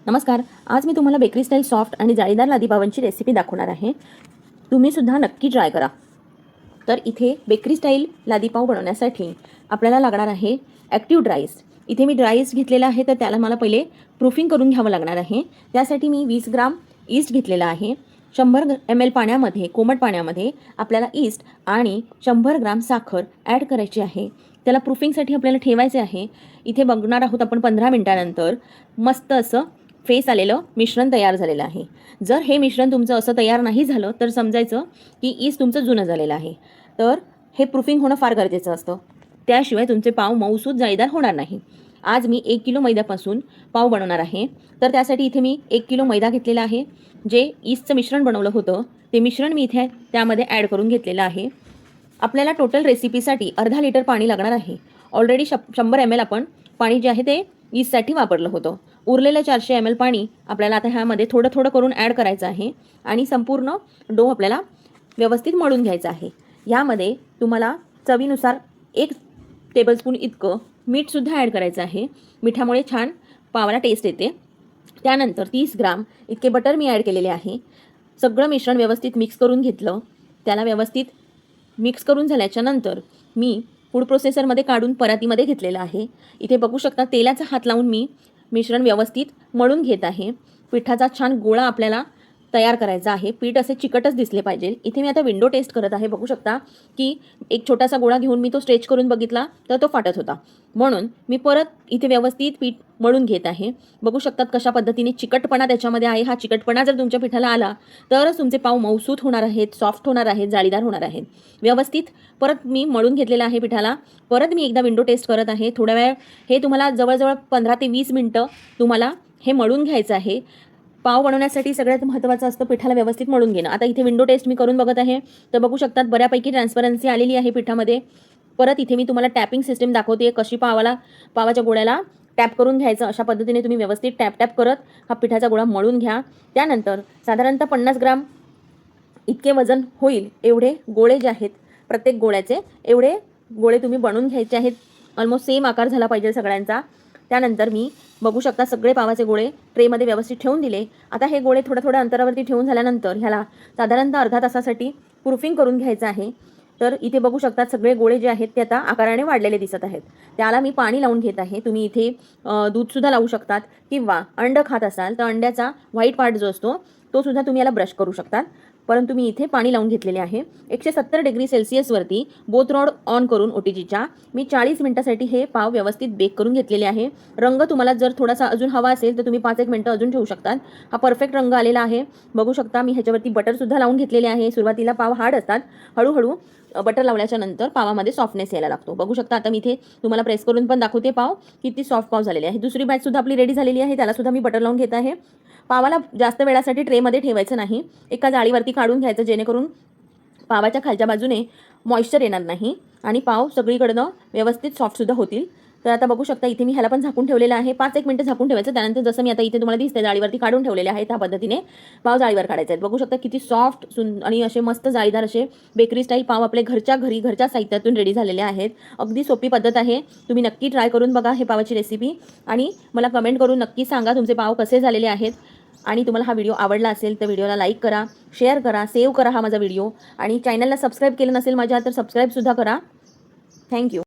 नमस्कार. आज मी तुम्हाला बेकरी स्टाईल सॉफ्ट आणि जाळीदार लादीपावांची रेसिपी दाखवणार आहे. तुम्ही सुद्धा नक्की ट्राय करा. तर इथे बेकरी स्टाईल लादीपाव बनवण्यासाठी आपल्याला लागणार आहे ॲक्टिव्ह ड्राय ईस्ट. इथे मी ड्राय ईस्ट घेतलेला आहे, तर त्याला मला पहिले प्रूफिंग करून घ्यावं लागणार आहे. त्यासाठी मी 20 ग्राम ईस्ट घेतलेला आहे. 100 ml पाण्यामध्ये, कोमट पाण्यामध्ये आपल्याला ईस्ट आणि 100 ग्राम साखर ॲड करायची आहे. त्याला प्रूफिंगसाठी आपल्याला ठेवायचे आहे. इथे बघणार आहोत आपण 15 मिनिटानंतर मस्त असं फेस आलेलं मिश्रण तयार झालेलं आहे. जर हे मिश्रण तुमचं असं तयार नाही झालं तर समजायचं की ईस्ट तुमचं जुनं झालेलं आहे. तर हे प्रूफिंग होणं फार गरजेचं असतं. त्याशिवाय तुमचे पाव मऊसूत जाळीदार होणार नाही. आज मी 1 किलो मैद्यापासून पाव बनवणार आहे. तर त्यासाठी इथे मी 1 किलो मैदा घेतलेला आहे. जे ईस्टचं मिश्रण बनवलं होतं ते मिश्रण मी इथे त्यामध्ये ॲड करून घेतलेलं आहे. आपल्याला टोटल रेसिपीसाठी अर्धा लिटर पाणी लागणार आहे. ऑलरेडी 100 ml आपण पाणी जे आहे ते ईस्टसाठी वापरलं होतं. उरलेलं 400 ml पाणी आपल्याला आता ह्यामध्ये थोडं थोडं करून ॲड करायचं आहे आणि संपूर्ण डो आपल्याला व्यवस्थित मळून घ्यायचा आहे. यामध्ये तुम्हाला चवीनुसार 1 टेबलस्पून इतकं मीठसुद्धा ॲड करायचं आहे. मिठामुळे छान पावाला टेस्ट येते. त्यानंतर 30 ग्राम इतके बटर मी ॲड केलेले आहे. सगळं मिश्रण व्यवस्थित मिक्स करून घेतलं. त्याला व्यवस्थित मिक्स करून झाल्याच्या नंतर मी फूड प्रोसेसरमध्ये काढून परातीमध्ये घेतलेलं आहे. इथे बघू शकता तेलाचा हात लावून मी मिश्रण व्यवस्थित मळून घेत आहे. पिठाचा छान गोळा आपल्याला तयार करायचा आहे. पीठ असे चिकटच दिसले पाहिजे. इथे मी आता विंडो टेस्ट करत आहे. बघू शकता की एक छोटासा गोळा घेऊन मी तो स्ट्रेच करून बघितला तर तो फाटत होता. म्हणून मी परत इथे व्यवस्थित पीठ मळून घेत आहे. बघू शकतात कशा पद्धतीने चिकटपणा त्याच्यामध्ये आहे. हा चिकटपणा जर तुमच्या पिठाला आला तरच तुमचे पाव मऊसूत होणार आहेत, सॉफ्ट होणार आहेत, जाळीदार होणार आहेत. व्यवस्थित परत मी मळून घेतलेला आहे पिठाला. परत मी एकदा विंडो टेस्ट करत आहे. थोड्या वेळ हे तुम्हाला जवळजवळ 15 ते 20 मिनिटं तुम्हाला हे मळून घ्यायचं आहे. पाव बनवण्यासाठी सगळ्यात महत्त्वाचं असतं पिठाला व्यवस्थित मळून घेणं. आता इथे विंडो टेस्ट मी करून बघत आहे. तर बघू शकतात बऱ्यापैकी ट्रान्सपरन्सी आलेली आहे पिठामध्ये. परत इथे मी तुम्हाला टॅपिंग सिस्टीम दाखवते कशी पावाच्या गोळ्याला टॅप करून घ्यायचं. अशा पद्धतीने तुम्ही व्यवस्थित टॅप करत हा पिठाचा गोळा मळून घ्या. त्यानंतर साधारणतः 50 ग्राम इतके वजन होईल एवढे गोळे जे आहेत प्रत्येक गोळ्याचे एवढे गोळे तुम्ही बनवून घ्यायचे आहेत. ऑलमोस्ट सेम आकार झाला पाहिजे सगळ्यांचा. त्यानंतर मी बघू शकता सगळे पावाचे गोळे ट्रेमध्ये व्यवस्थित ठेवून दिले. आता हे गोळे थोड्या अंतरावरती ठेवून झाल्यानंतर ह्याला साधारणतः अर्धा तासासाठी प्रूफिंग करून घ्यायचं आहे. तर इथे बघू शकता सगळे गोळे जे आहेत ते आता आकाराने वाढलेले दिसत आहेत. त्याला मी पाणी लावून घेत आहे. तुम्ही इथे दूधसुद्धा लावू शकतात किंवा अंड खात असाल तर अंड्याचा व्हाईट पार्ट जो असतो तो सुद्धा तुम्ही याला ब्रश करू शकतात. परंतु मी इथे पाणी लावून घेतलेले आहे. 170 डिग्री सेल्सिअसवरती बोथ रॉड ऑन करून ओटीजीच्या मी 40 मिनिटासाठी हे पाव व्यवस्थित बेक करून घेतलेले आहे. रंग तुम्हाला जर थोडासा अजून हवा असेल तर तुम्ही 5-1 मिनिटं अजून ठेवू शकतात. हा परफेक्ट रंग आलेला आहे. बघू शकता मी ह्याच्यावरती बटरसुद्धा लावून घेतलेले आहे. सुरुवातीला पाव हार्ड असतात. हळूहळू बटर लावल्याच्या नंतर पावामध्ये सॉफ्टनेस यायला लागतो. बघू शकता आता मी इथे तुम्हाला प्रेस करून पण दाखवते पाव किती सॉफ्ट पाव झालेले आहे. दुसरी बॅचसुद्धा आपली रेडी झालेली आहे. त्यालासुद्धा मी बटर लावून घेत आहे. पावाला जास्त वेळासाठी ट्रेमध्ये ठेवायचं नाही. एका जाळीवरती काढून घ्यायचं जेणेकरून पावाच्या खालच्या बाजूने मॉइश्चर येणार नाही आणि पाव सगळीकडनं व्यवस्थित सॉफ्टसुद्धा होतील. तर आता बघू शकता इथे मी ह्याला पण झाकून ठेवलेलं आहे. 5-1 मिनिटं झाकून ठेवायचं. त्यानंतर जसं मी आता इथे तुम्हाला दिसते जाळीवरती काढून ठेवलेले आहे त्या पद्धतीने पाव जाळीवर काढायचे आहेत. बघू शकता किती सॉफ्ट आणि असे मस्त जाळीदार असे बेकरी स्टाईल पाव आपले घरच्या घरी घरच्या साहित्यातून रेडी झालेले आहेत. अगदी सोपी पद्धत आहे. तुम्ही नक्की ट्राय करून बघा हे पावाची रेसिपी आणि मला कमेंट करून नक्की सांगा तुमचे पाव कसे झालेले आहेत. आणि तुम्हाला हा व्हिडिओ आवडला असेल तर व्हिडिओला लाईक करा, शेअर करा, सेव्ह करा हा माझा व्हिडिओ आणि चॅनलला सबस्क्राईब केलं नसेल माझ्या तर सबस्क्राईबसुद्धा करा. थँक्यू.